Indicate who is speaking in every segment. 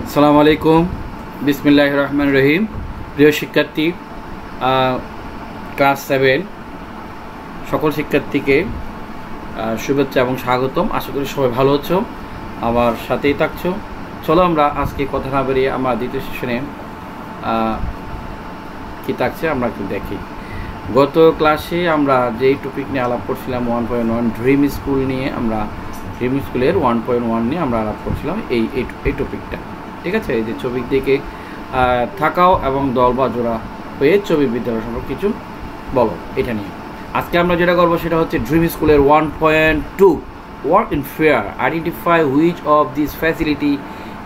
Speaker 1: আসসালামু আলাইকুম বিসমিল্লাহির রহমানির রহিম। প্রিয় শিক্ষার্থী, ক্লাস 7 সকল শিক্ষার্থীকে শুভেচ্ছা এবং স্বাগতম। আশা করি সবাই ভালো আছো, আমার সাথেই থাকছো। চলো আমরা আজকে কথা না বেরিয়ে আমরা দ্বিতীয় সেশনে কি থাকছে আমরা একটু দেখি। গত ক্লাসে আমরা যেই টপিক নিয়ে আলাপ করছিলাম 1.1 ড্রিম স্কুল নিয়ে, আমরা ড্রিম স্কুলের 1.1 নিয়ে আমরা আলাপ করছিলাম এই টপিকটা। ঠিক আছে, এই যে ছবি দিকে থাকাও এবং দল বা জোড়া হয়ে ছবি বিদ্যালয় সম্পর্কে কিছু বলো, এটা নিয়ে আজকে আমরা যেটা করবো সেটা হচ্ছে ড্রিম স্কুলের 1.2 work in fair. Identify which of this facility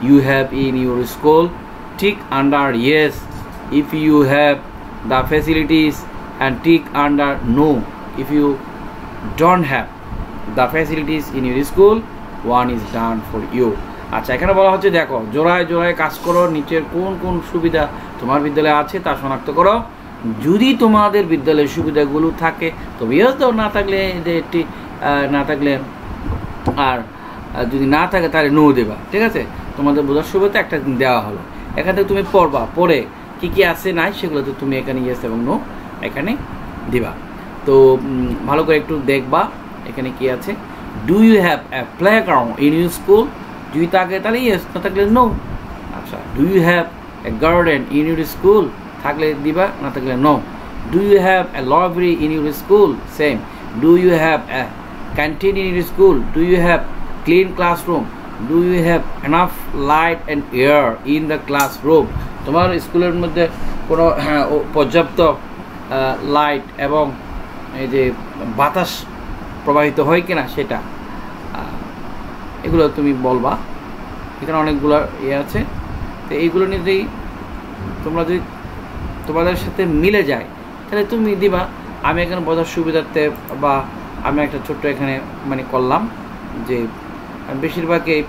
Speaker 1: you have in your school. Tick under yes if you have the facilities and tick under no if you don't have the facilities in your school. One is done for you. আচ্ছা, এখানে বলা হচ্ছে দেখো জোড়ায় জোড়ায় কাজ করো, নিচের কোন কোন সুবিধা তোমার বিদ্যালয়ে আছে তা শনাক্ত করো। যদি তোমাদের বিদ্যালয়ের সুবিধাগুলো থাকে তবে ইয়েস দাও, না থাকলে না থাকলে আর যদি না থাকে তাহলে নো দেবা। ঠিক আছে, তোমাদের বোঝার সুবিধা একটা দেওয়া হলো, এখান থেকে তুমি পড়বা, পড়ে কি কি আছে নাই সেগুলো তো তুমি এখানে ইয়েস এবং নো এখানে দিবা। তো ভালো করে একটু দেখবা এখানে কি আছে। Do you have a playground in your school? যদি থাকে তাহলে ইয়েস, না থাকলে নো। আচ্ছা, do you have a garden in your school? থাকলে দিবা, না থাকলে no. Do you have a library in your school? Same. Do you have a canteen in your school? Do you have clean classroom? Do you have enough light and air in the classroom? তোমার স্কুলের মধ্যে কোনো পর্যাপ্ত light এবং এই যে বাতাস প্রবাহিত হয় কিনা সেটা, এগুলো তুমি বলবা। এখানে অনেকগুলো আছে, তো এইগুলো নিয়েই তোমরা যদি তোমাদের সাথে মিলে যায় তাহলে তুমি দিবা। আমি এখানে বোঝার সুবিধার্থে বা আমি একটা ছোট্ট এখানে মানে করলাম যে বেশিরভাগই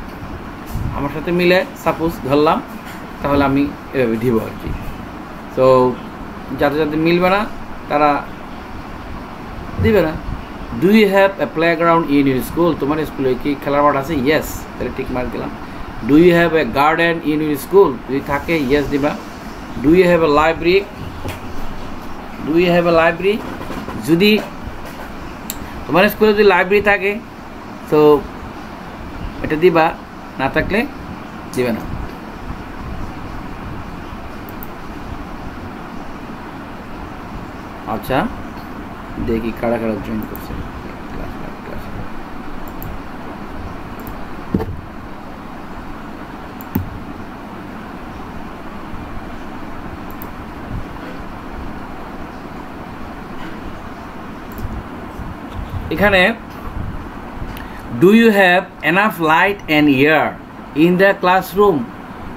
Speaker 1: আমার সাথে মিলে সাপোজ ধরলাম, তাহলে আমি এভাবে দিব আর কি। তো যাদের যাদের মিলবে না তারা দিবে না। Do you have a playground in your school? তোমার স্কুলে কি খেলার মাঠ আছে? ইয়েস, তাহলে টিক মার্ক দিলাম। Do you have a garden in your school? যদি থাকে ইয়েস দিবা। Do you have a library? Do you have a library? যদি তোমার স্কুলে যদি লাইব্রেরি থাকে তো এটা দিবা, না থাকলে দিবে না। আচ্ছা, দেখি কারা কারা জয়েন করছে ক্লাস। এখানে do you have enough light and air in the classroom?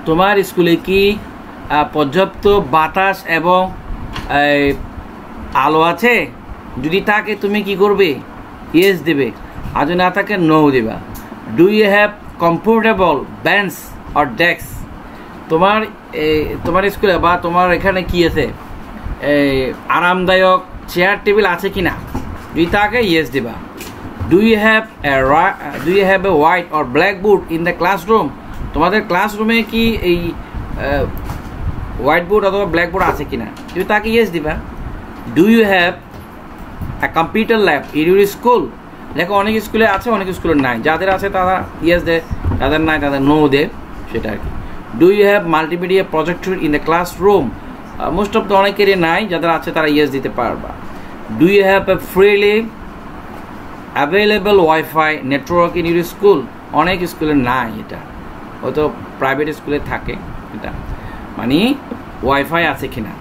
Speaker 1: তোমার স্কুলে কি পর্যাপ্ত বাতাস এবং আলো আছে? যদি থাকে তুমি কি করবে? ইয়েস দেবে, আর যদি না থাকে নো দেবা। Do you have comfortable bench or desk? তোমার স্কুলে বা তোমার এখানে কি আছে, আরামদায়ক চেয়ার টেবিল আছে কি না? যদি থাকে ইয়েস দেবা। Do you have a white or black board in the classroom? তোমাদের ক্লাসরুমে কি এই হোয়াইট বোর্ড অথবা ব্ল্যাক বোর্ড আছে কিনা? যদি তাকে ইয়েস দিবা। Do you have a computer lab in your school? দেখো অনেক স্কুলে আছে, অনেক স্কুলে নাই। যাদের আছে তারা ইয়েস দেয়, যাদের নাই তাদের নো দেয়, সেটা আর কি। Do you have multimedia projector in the classroom? Most of the অনেকেরই নাই, যাদের আছে তারা ইয়েস দিতে পারবা। Do you have a freely available wifi network in your school? অনেক স্কুলে নাই, এটা হয়তো প্রাইভেট স্কুলে থাকে, এটা মানে ওয়াইফাই আছে কিনা।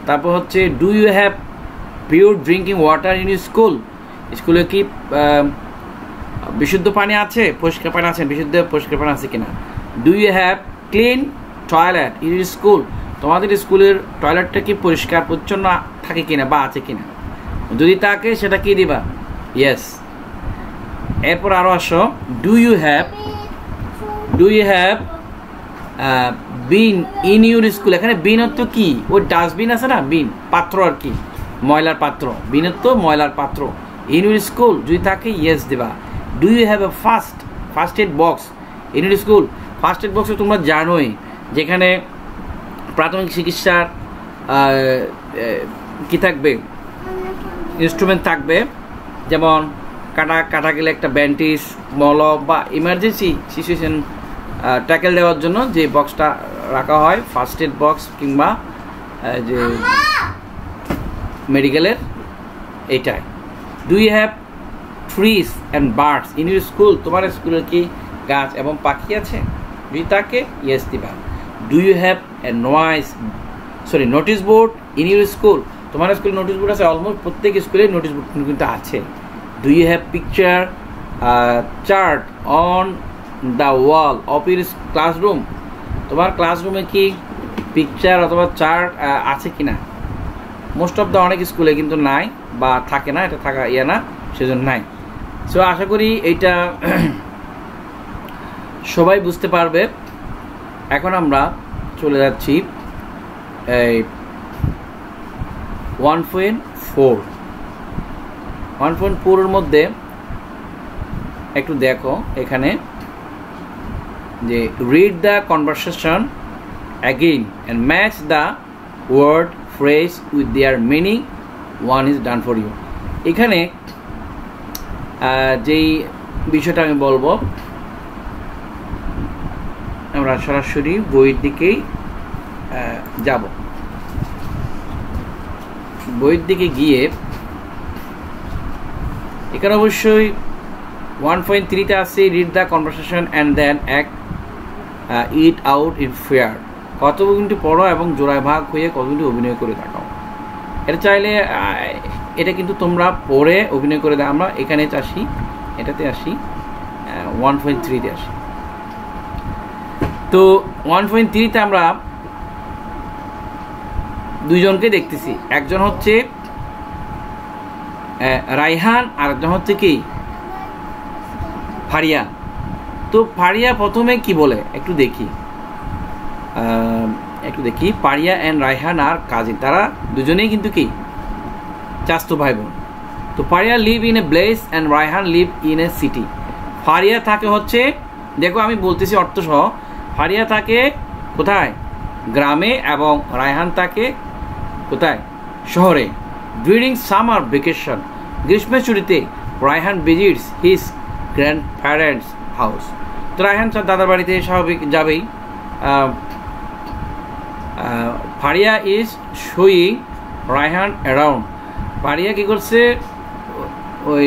Speaker 1: তারপর হচ্ছে do you have pure drinking water in your school? স্কুলে কি বিশুদ্ধ পানি আছে, পরিষ্কার পানি আছে, বিশুদ্ধ পরিষ্কার পানি আছে কিনা? Do you have clean toilet in your school? তোমাদের স্কুলের টয়লেটটা কি পরিষ্কার পরিচ্ছন্ন থাকে কিনা বা আছে কিনা? যদি থাকে সেটা কি দিবা? ইয়েস। এরপর আরও আসো, do you have bin in your school? এখানে বিন অর্থ কি? ওই ডাস্টবিন আছে না, বিন পাত্র আর কি, ময়লার পাত্র। বিন অর্থ ময়লার পাত্র। ইন ইউর স্কুল যদি থাকে ইয়েস দেবা। Do you have a first aid box unit school first aid বক্সে তোমরা জানোই, যেখানে প্রাথমিক চিকিৎসার কি থাকবে, ইনস্ট্রুমেন্ট থাকবে, যেমন কাটা গেলে একটা ব্যান্ডেজ, মলম বা ইমার্জেন্সি সিচুয়েশন ট্যাকেল দেওয়ার জন্য যে বক্সটা রাখা হয় ফার্স্ট এড বক্স কিংবা যে মেডিকেলের এইটাই। Do you have trees and birds in your school? তোমার স্কুলের কি গাছ এবং পাখি আছে? যদি থাকে ইয়েস দিবা। Do you have a notice board in your school? তোমার স্কুলে নোটিস বোর্ড আছে? অলমোস্ট প্রত্যেক স্কুলে নোটিস বোর্ড কিন্তু আছে। Do you have picture chart on the wall of your classroom? তোমার ক্লাসরুমে কি পিকচার অথবা চার্ট আছে কি না? মোস্ট অফ দ্য অনেক স্কুলে কিন্তু নাই বা থাকে না, এটা থাকা না, সেজন্য নাই। সো আশা করি এইটা সবাই বুঝতে পারবে। এখন আমরা চলে যাচ্ছি এই 1.4 এর মধ্যে একটু দেখো এখানে যে read the conversation again and match the word phrase with their meaning, one is done for you. এখানে যেই বিষয়টা আমি বলবো, আমরা সরাসরি বইয়ের দিকেই যাব। বইয়ের দিকে গিয়ে এখানে অবশ্যই 1.3-তে আছে read the conversation and then act it out in pair. কথোপকথনটি পড়ো এবং জোড়ায় ভাগ হয়ে কথোপকথনটি অভিনয় করে দেখাও। এটা চাইলে এটা কিন্তু তোমরা পড়ে অভিনয় করে দাও। আমরা এখানে আসি, এটাতে আসি, 1.3-তে আসি। তো 1.3-তে আমরা দুইজনকে দেখতেছি, একজন হচ্ছে রায়হান আর একজন হচ্ছে কি ফারিয়া। তো ফারিয়া প্রথমে কি বলে একটু দেখি, ফারিয়া অ্যান্ড রায়হান আর কাজিন, তারা দুজনেই কিন্তু কি চাচাতো ভাই বোন। তো Faria live in a place and Raihan live in a city. Faria থাকে হচ্ছে, দেখো আমি বলতেছি অর্থ সহ, ফারিয়া থাকে কোথায়? গ্রামে, এবং রায়হান থাকে কোথায়? শহরে। ডিউরিং সামার ভেকেশন, গ্রীষ্মের ছুটিতে Raihan visits his grandparents house. তো রায়হান তার দাদার বাড়িতে স্বাভাবিক যাবেই। Faria is showing Raihan around. Faria কী করছে? ওই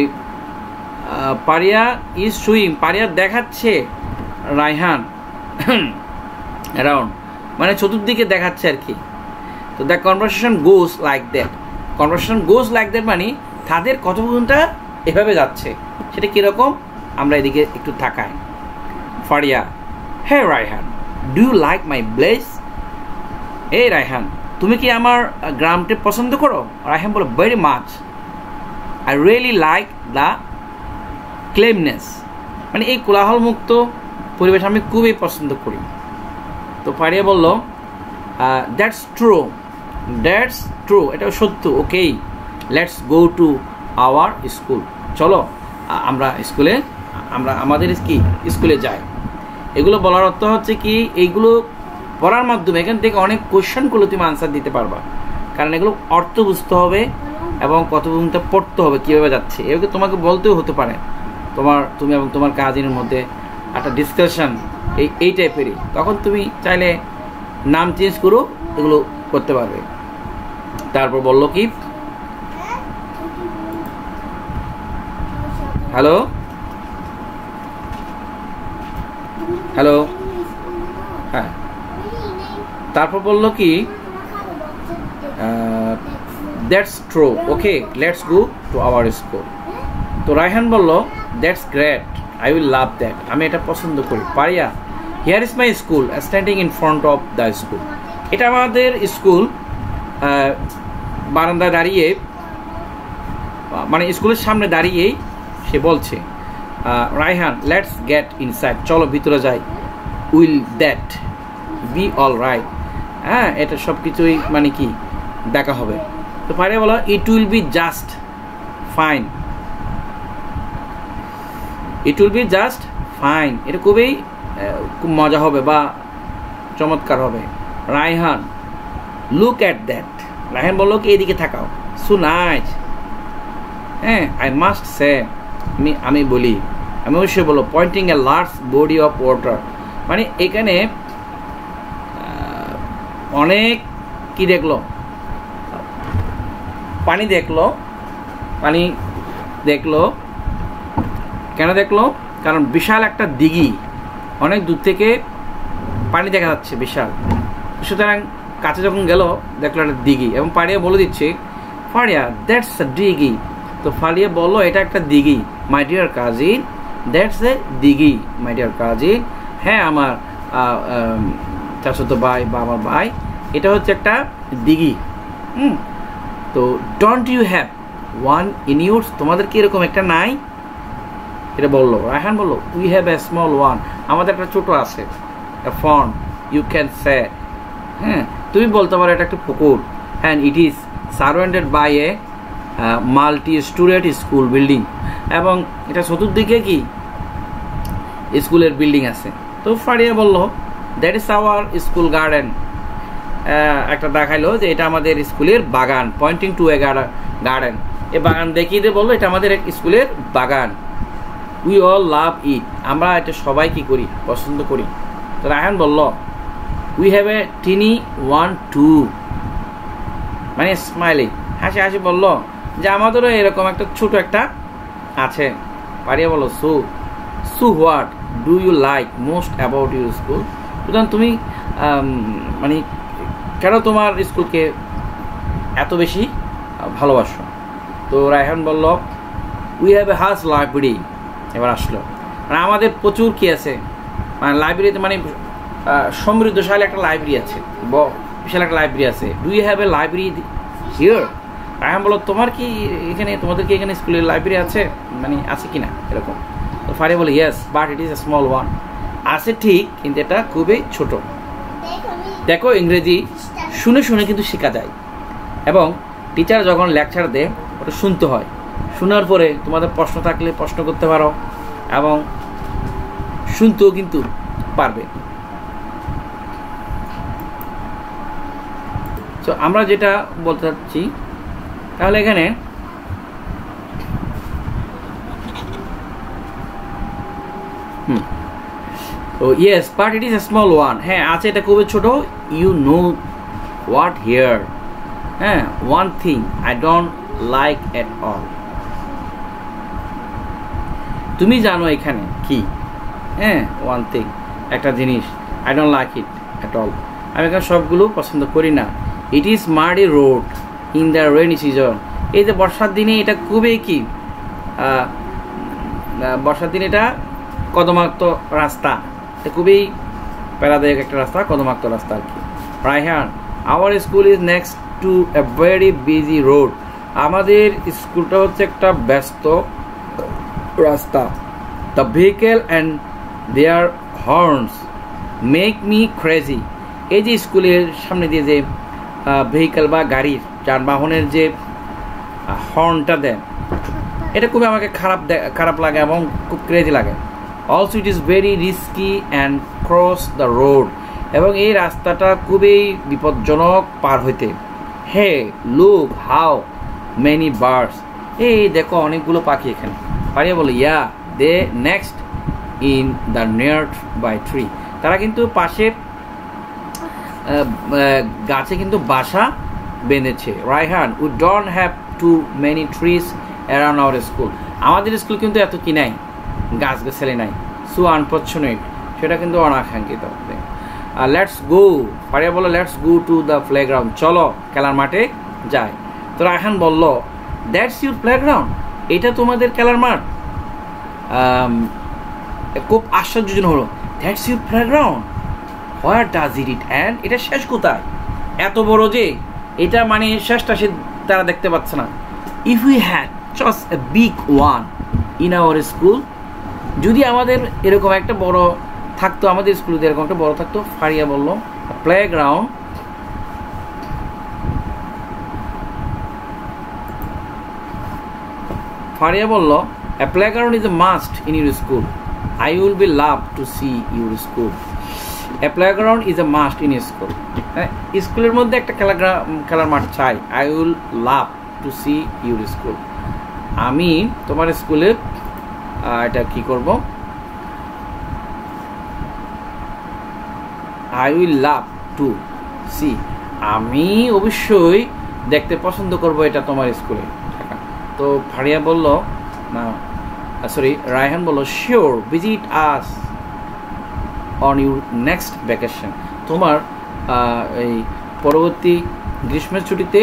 Speaker 1: ফারিয়া ইজ শোয়িং, ফারিয়া দেখাচ্ছে রায়হান অ্যারাউন্ড, মানে চতুর্দিকে দেখাচ্ছে আর কি। তো the conversation goes like that. Conversation goes like that মানে তাদের কথোপকথনটা এভাবে যাচ্ছে। সেটা কীরকম? আমরা এদিকে একটু তাকাই। Faria, hey Raihan, do you like my place? এই রায়হান, তুমি কি আমার গ্রামটি পছন্দ করো? রায়হান বলো, very much, I really like the calmness, মানে এই কোলাহলমুক্ত পরিবেশ আমি খুবই পছন্দ করি। তো ফারিয়া বলল, দ্যাটস ট্রু, এটা সত্য। Okay, let's go to our school, চলো আমরা আমাদের স্কুলে যাই। এগুলো বলার অর্থ হচ্ছে কি, এইগুলো পড়ার মাধ্যমে এখান থেকে অনেক কোয়েশ্চেনগুলো তুমি আনসার দিতে পারবা, কারণ এগুলো অর্থ বুঝতে হবে এবং কথোপকথনটা পড়তে হবে কীভাবে যাচ্ছে। এগুলো তোমাকে বলতেও হতে পারে, তুমি এবং তোমার কাজিনের মধ্যে একটা ডিসকাশন এই টাইপেরই, তখন তুমি চাইলে নাম চেঞ্জ করো, এগুলো করতে পারবে। তারপর বললো কি, হ্যালো, হ্যাঁ, তারপর বললো কি, that's true, okay, let's go to our school. তো রায়হান বললো, that's great, I will love that, আমি এটা পছন্দ করি। Faria, here is my school standing in front of the school. এটা আমাদের স্কুল, বারান্দায় দাঁড়িয়ে, মানে স্কুলের সামনে দাঁড়িয়েই সে বলছে। রায়হান, লেটস গেট ইনসাইড, চলো ভিতরে যাই। Will that be all right, হ্যাঁ, এটা সব কিছুই মানে কি দেখা হবে। তো ফারিয়া বলো, it will be just fine, it will be just fine, এটা খুবই খুব মজা হবে বা চমৎকার হবে। Raihan, look at that. Raihan বললো কি এদিকে থাকাও, সো নাইস। হ্যাঁ, আই মাস্ট সে, আমি বলি, আমি অবশ্যই বলো, pointing a large body of water, মানে এখানে অনেক কি দেখলো, পানি দেখলো। পানি দেখলো কেন দেখলো? কারণ বিশাল একটা দিঘি, অনেক দূর থেকে পানি দেখা যাচ্ছে বিশাল। সুতরাং কাছে যখন গেল দেখলো একটা দিঘি, এবং ফারিয়া বলে দিচ্ছে, ফারিয়া দ্যাটস এ দিঘি। তো ফারিয়া বললো এটা একটা দিঘি, my dear cousin, that's a dighi my dear cousin. হ্যাঁ আমার চাচাতো ভাই বা আমার ভাই, এটা হচ্ছে একটা দিঘি। তো don't you have one in your, তোমাদের কি এরকম একটা নাই? এটা বললো। রায়হান বললো, we have a small one, আমাদের একটা ছোট আছে, a pond you can say. হ্যাঁ, তুমি বলতে পারো এটা একটা পুকুর। And it is surrounded by a multi student school building, এবং এটা চতুর্দিকে কি স্কুলের বিল্ডিং আছে। তো ফারিয়া বললো, that is our school garden. একটা দেখাইলো যে এটা আমাদের স্কুলের বাগান, পয়েন্টিং টু এ গার্ডেন। এ বাগান দেখিয়ে দিয়ে বললো এটা আমাদের স্কুলের বাগান। উই অল লাভ ইট, আমরা এটা সবাই কি করি, পছন্দ করি। তো রায়হান বলল, we have a tiny one too, মানে স্মাইলি, হাসি হাসি বলল যে আমাদেরও এরকম একটা ছোট একটা আছে। পারিয়া বলো, so what do you like most about your school. সুতরাং তুমি মানে কেন তোমার স্কুলকে এত বেশি ভালোবাসো? তো রায়হান বলল, we have a house library. এবার আসলো, মানে আমাদের প্রচুর কি আছে, মানে লাইব্রেরিতে মানে সমৃদ্ধশালী একটা লাইব্রেরি আছে, বিশাল একটা লাইব্রেরি আছে। Do you have a library here? Raihan বলো, তোমার কি এখানে, তোমাদের কি এখানে স্কুলের লাইব্রেরি আছে, মানে আছে কি না এরকম? তো ফারিয়া বলে, yes but it is a small one, আছে ঠিক কিন্তু এটা খুবই ছোট। দেখো ইংরেজি শুনে শুনে কিন্তু শেখা যায়, এবং টিচার যখন লেকচার দেয় ওটা শুনতে হয়, শোনার পরে তোমাদের প্রশ্ন থাকলে প্রশ্ন করতে পারো, এবং শুনতেও কিন্তু পারবে। তো আমরা যেটা বলতে চাচ্ছি, তাহলে এখানে তো yes but it is a small one, হ্যাঁ আছে এটা খুবই ছোট। ইউ নো হোয়াট হিয়ার, হ্যাঁ one thing I don't like at all, তুমি জানো এখানে কি, হ্যাঁ ওয়ান থিং একটা জিনিস, I don't like it at all, আমি এখানে সবগুলো পছন্দ করি না। It is muddy road in the rainy season, এই যে বর্ষার দিনে এটা খুবই কি, বর্ষার দিনে এটা কদমাক্ত রাস্তা, এটা খুবই প্যারাদায়ক একটা রাস্তা, কদমাক্ত রাস্তা আর কি। Raihan, our school is next to a very busy road, আমাদের স্কুলটা হচ্ছে একটা ব্যস্ত রাস্তা। The vehicle and their horns make me crazy, এই যে স্কুলের সামনে দিয়ে যে ভেহিকেল বা গাড়ির যানবাহনের যে হর্নটা দেয়, এটা খুবই আমাকে খারাপ লাগে এবং খুব ক্রেজি লাগে। Also it is very risky and cross the road, এবং এই রাস্তাটা খুবই বিপজ্জনক পার হইতে। Hey look how many birds, এই দেখো অনেকগুলো পাখি এখানে। পারিয়া বলে, ya they next in the nearby tree, তারা কিন্তু পাশে গাছে কিন্তু বাসা বেঁধেছে। Raihan, we don't have too many trees around our school, আমাদের স্কুল কিন্তু এত কি নাই, গাছ গাছালি নাই। সো আনফর্চুনেট, সেটা কিন্তু অনাকাঙ্ক্ষিত। লেটস গো, পারিয়া বলো, let's go to the playground, চলো খেলার মাঠে যাই। তো রায়হান বলল, দ্যাটস ইউর প্লেগ্রাউন্ড, এটা তোমাদের খেলার মাঠ। খুব আশ্চর্যজনক হলো, that's your playground, where does it and, এটা শেষ কোথায়, এত বড় যে এটা মানে শেষটা সে তারা দেখতে পাচ্ছে না। If we had just a big one in our school, যদি আমাদের এরকম একটা বড় থাকতো, আমাদের স্কুলে এরকম একটা বড় থাকতো। ফারিয়া বলল, প্লেগ্রাউন্ড, ফারিয়া বলল, a playground is a must in your school, I will be love to see your school. A playground is a must in a school. স্কুলের মধ্যে একটা খেলার মাঠ চাই। I will love to see your school. আমি তোমার স্কুলে এটা কি করব? I will love to see. আমি অবশ্যই দেখতে পছন্দ করব এটা তোমার স্কুলে। তো ফারিয়া বলল না, সরি, রায়হান বলল sure visit us on your next vacation. তোমার এই পরবর্তী গ্রীষ্মের ছুটিতে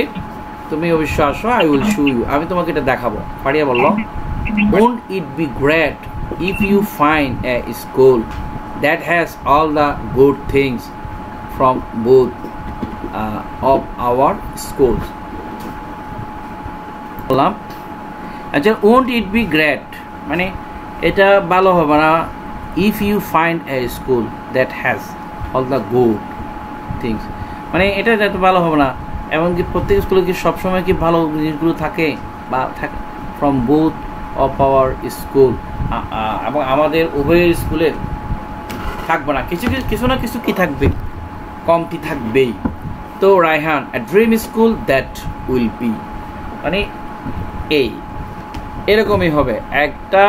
Speaker 1: তুমি অবশ্যই আসো। আই উইল শো ইউ, আমি তোমাকে এটা দেখাবো। ফারিয়া বলল won't it be great if you find a school that has all the good things from both of our schools. বললাম আচ্ছা, won't it be great মানে এটা ভালো হবে না, if you find a school that has all the good things, মানে এটা এত ভালো হবে না এমনকি প্রত্যেক স্কুলে কি সবসময় কি ভালো জিনিসগুলো থাকে বা থাকে from both of our school, এবং আমাদের উভয়ের স্কুলের থাকবে না, কিছু না কিছু কি থাকবে, কমতি থাকবেই। তো Raihan a dream school that will be মানে এরকমই হবে, একটা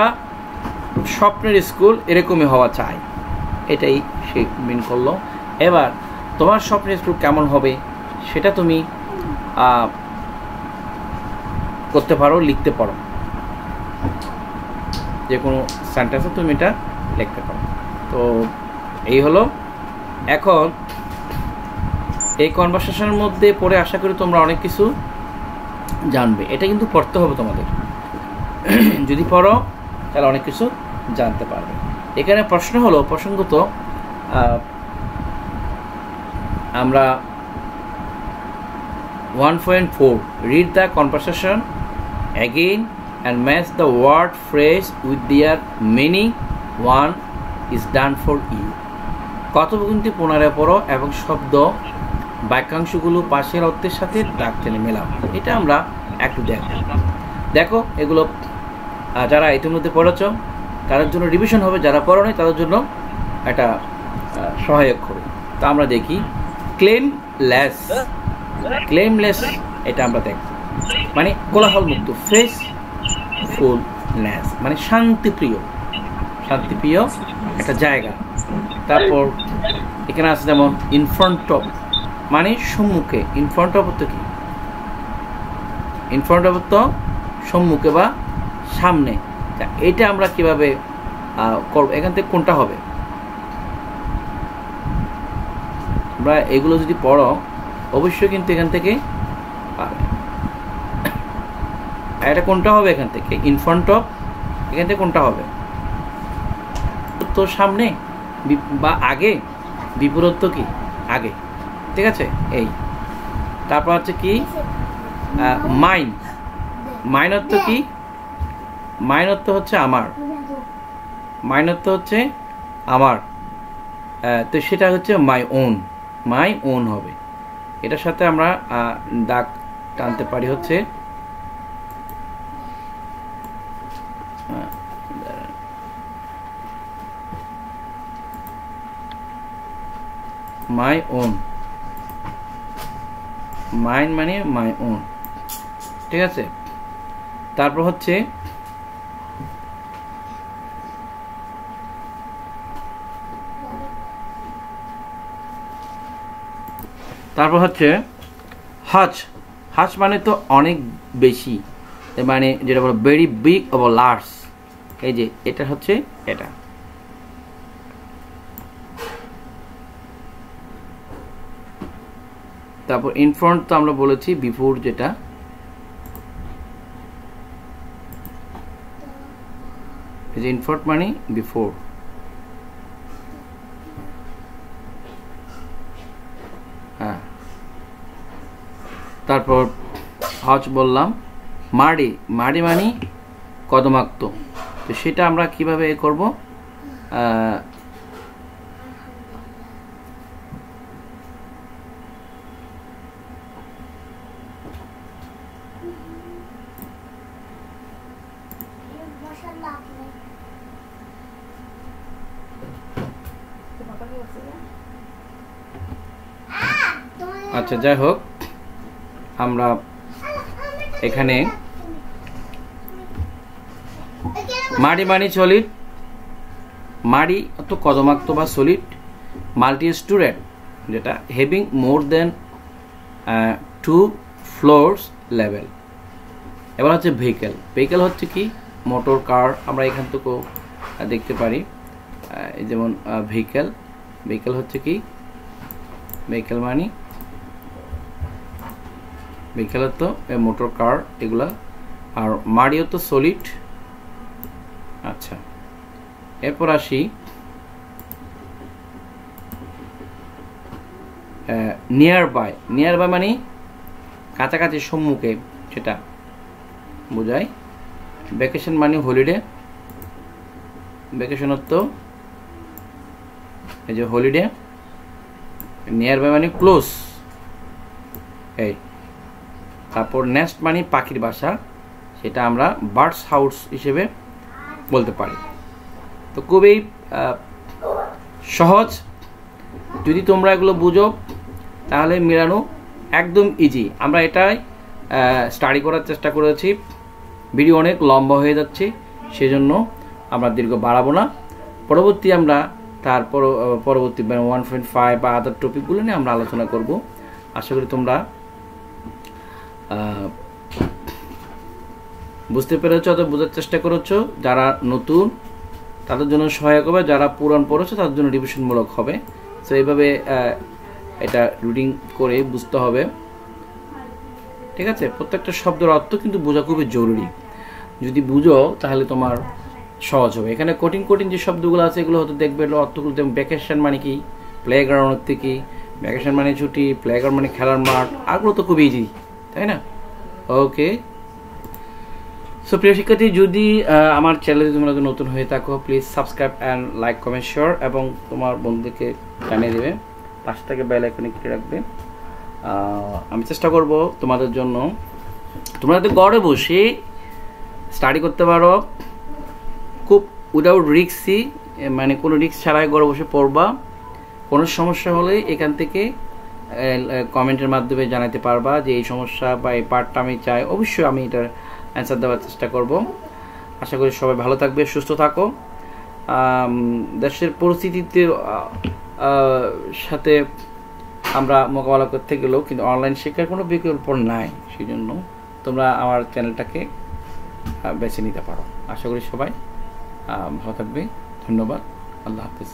Speaker 1: স্বপ্নের স্কুল এরকমই হওয়া চাই, এটাই সে মিন করলো। এবার তোমার স্বপ্নের স্কুল কেমন হবে সেটা তুমি করতে পারো, লিখতে পারো, যে কোনো সেন্টেন্সে তুমি এটা লিখতে পারো। তো এই হলো। এখন এই কনভারসেশনের মধ্যে পড়ে আশা করি তোমরা অনেক কিছু জানবে। এটা কিন্তু পড়তে হবে তোমাদের, যদি পড়ো তাহলে অনেক কিছু জানতে পারবে। এখানে প্রশ্ন হলো প্রসঙ্গত আমরা 1.4 read the conversation again and match the word phrase with their meaning. One is done for you. কথোপকথনটি পুনরায় পড়ো এবং শব্দ বাক্যাংশগুলো পাশের অর্থের সাথে দাগ টেনে মেলাও। এটা আমরা একটু দেখো এগুলো যারা ইতিমধ্যে পড়েছ তাদের জন্য রিভিশন হবে, যারা পড়ো নাই তাদের জন্য এটা সহায়ক হবে। তো আমরা দেখি ক্লেমলেস, ক্লেমলেস এটা আমরা দেখব মানে কোলাহল মুক্ত, ফেসফুলনেস মানে শান্তিপ্রিয়, শান্তিপ্রিয় একটা জায়গা। তারপর এখানে আছে যেমন ইন ফ্রন্ট অফ মানে সম্মুখে, ইন ফ্রন্ট অফ তো কি, ইন ফ্রন্ট অফ তো সম্মুখে বা সামনে। এটা আমরা কিভাবে করব, এখান থেকে কোনটা হবে, আমরা এগুলো যদি পড়ো অবশ্যই কিন্তু এখান থেকে পাবে। এটা কোনটা হবে এখান থেকে, ইন ফ্রন্ট অফ, এখান থেকে কোনটা হবে, তো সামনে বা আগে, বিপরীত কি আগে, ঠিক আছে। এই তারপর হচ্ছে কি মাইন, মাইন অর্থ কি, মাইন অর্থ হচ্ছে আমার, মাইন অর্থ হচ্ছে আমার, তো সেটা হচ্ছে মাই ওন, মাই ওন হবে। এটার সাথে আমরা দাগ টানতে পারি হচ্ছে মাই ওন, মাইন মানে মাই ওন, ঠিক আছে। তারপর হচ্ছে হাজ, হাজ মানে তো অনেক বেশি, মানে যেটা বলো ভেরি বিগ অর লার্জ, এই যে এটা হচ্ছে এটা। তারপর ইন ফ্রন্ট তো আমরা বলেছি বিফোর, যেটা এই যে ইন ফ্রন্ট মানে বিফোর। হ্যাঁ, তারপর হজ বললাম, মাড়ি, মাড়ি মানে কদমাক্ত, তো সেটা আমরা কিভাবে করব, আচ্ছা, যাই হোক, আমরা এখানে মাটি মানে সলিড, মাটি অত কদমাক্ত বা সলিড, মাল্টি স্টোরেড যেটা হ্যাভিং মোর দেন 2 ফ্লোরস লেভেল। এবার হচ্ছে ভেহিকেল। ভেহিকেল হচ্ছে কি মোটর, কার, আমরা এখান থেকেও দেখতে পারি। যেমন ভেহিকেল, ভেহিকেল হচ্ছে কি, ভেহিকেল মানে ভেহিকেল তো মোটর, কার এগুলা। আর মাড়িও তো সলিড। আচ্ছা, এরপর আসি নিয়ার বাই। নিয়ার বাই মানে কাছাকাছি, সম্মুখে, সেটা বোঝায়। ভ্যাকেশন মানে হলিডে, ভ্যাকেশন তো এই যে হলিডে। নিয়ার বাই মানে ক্লোজ, এই। তারপর নেস্ট মানে পাখির বাসা, সেটা আমরা বার্ডস হাউস হিসেবে বলতে পারি। তো খুবই সহজ, যদি তোমরা এগুলো বুঝো তাহলে মেলানো একদম ইজি। আমরা এটাই স্টাডি করার চেষ্টা করেছি। ভিডিও অনেক লম্বা হয়ে যাচ্ছে, সেজন্য আমরা দীর্ঘ বাড়াবো না। পরবর্তী আমরা পরবর্তী 1.5 বা আদার টপিকগুলো নিয়ে আমরা আলোচনা করব। আশা করি তোমরা বুঝতে পেরেছ, অথবা বোঝার চেষ্টা করেছ। যারা নতুন তাদের জন্য সহায়ক হবে, যারা পুরান পড়েছে তাদের জন্য রিভিশনমূলক হবে। সো এইভাবে এটা রিডিং করে বুঝতে হবে, ঠিক আছে? প্রত্যেকটা শব্দের অর্থ কিন্তু বোঝা খুবই জরুরি। যদি বুঝো তাহলে তোমার সহজ হবে। এখানে কঠিন কঠিন যে শব্দগুলো আছে এগুলো হয়তো দেখবে অর্থগুলো। যেমন ভ্যাকেশন মানে কি, প্লেগ্রাউন্ড অর্থ কি, ভ্যাকেশন মানে ছুটি, প্লেগ্রাউন্ড মানে খেলার মাঠ, আরগুলো তো খুবই ইজি, তাই না? ওকে, সো প্রিয় শিক্ষার্থী, যদি আমার চ্যানেলে তোমরা নতুন হয়ে থাকো, please subscribe and like, comment, share, এবং তোমার বন্ধুকে জানিয়ে দেবে। পাশে থেকে বেল আইকনে ক্লিক রাখবে। আমি চেষ্টা করব তোমাদের জন্য, তোমরা যদি ঘরে বসে স্টাডি করতে পারো, খুব উইদাউট রিস্কই, মানে কোনো রিস্ক ছাড়াই ঘরে বসে পড়বা। কোনো সমস্যা হলে এখান থেকে কমেন্টের মাধ্যমে জানাতে পারবা যে এই সমস্যা বা এই পার্টটা আমি চাই। অবশ্যই আমি এটার অ্যান্সার দেওয়ার চেষ্টা করব। আশা করি সবাই ভালো থাকবে, সুস্থ থাকো। দেশের পরিস্থিতিতে সাথে আমরা মোকাবেলা করতে গেলেও কিন্তু অনলাইন শিক্ষার কোনো বিকল্প নাই, সেই জন্য তোমরা আমার চ্যানেলটাকে বেছে নিতে পারো। আশা করি সবাই ভালো থাকবে। ধন্যবাদ। আল্লাহ হাফিজ।